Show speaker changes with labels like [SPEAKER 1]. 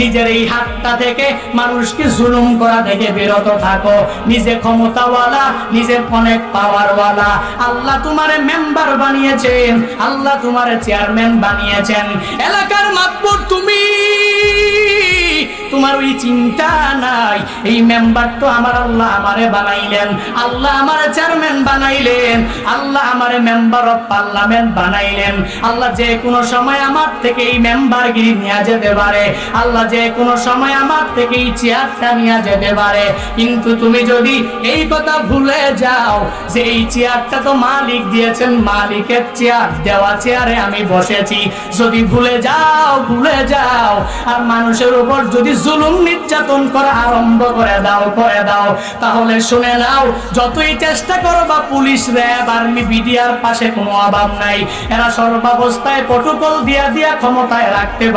[SPEAKER 1] নিজের এই হাতটা থেকে মানুষকে জুলুম করা থেকে বিরত থাকো। নিজে ক্ষমতাওয়ালা, নিজে অনেক পাওয়ারওয়ালা। আল্লাহ তোমারে মেম্বার বানিয়েছেন, আল্লাহ তোমারে চেয়ারম্যান বানিয়েছেন, এলাকার মাতবর তুমি। তোমার ওই চিন্তা নাই এই মেম্বার তো আমার আল্লাহ আমারে বানাইলেন, আল্লাহ আমারে চেয়ারম্যান বানাইলেন, আল্লাহ আমারে মেম্বার অফ পার্লামেন্ট বানাইলেন। আল্লাহ যে কোনো সময় আমার থেকে এই মেম্বারগিরি নিয়ে যেতে পারে, আল্লাহ যে কোনো সময় আমার থেকে এই চেয়ারটা নিয়ে যেতে পারে। কিন্তু তুমি যদি এই কথা ভুলে যাও যে এই চেয়ারটা তো মালিক দিয়েছেন, মালিকের চেয়ার, দেওয়া চেয়ারে আমি বসেছি, যদি ভুলে যাও আর মানুষের উপর যদি জুলুম নির্যাতন করা আরম্ভ করে দাও, তাহলে শুনে নাও, যতই চেষ্টা করো বা পুলিশ, র্যাব, আর্মি, বিডিআর পাশে কোনো অভাব নাই, এরা সর্বাবস্থায় প্রটোকল দিয়া ক্ষমতায় রাখতে পারে।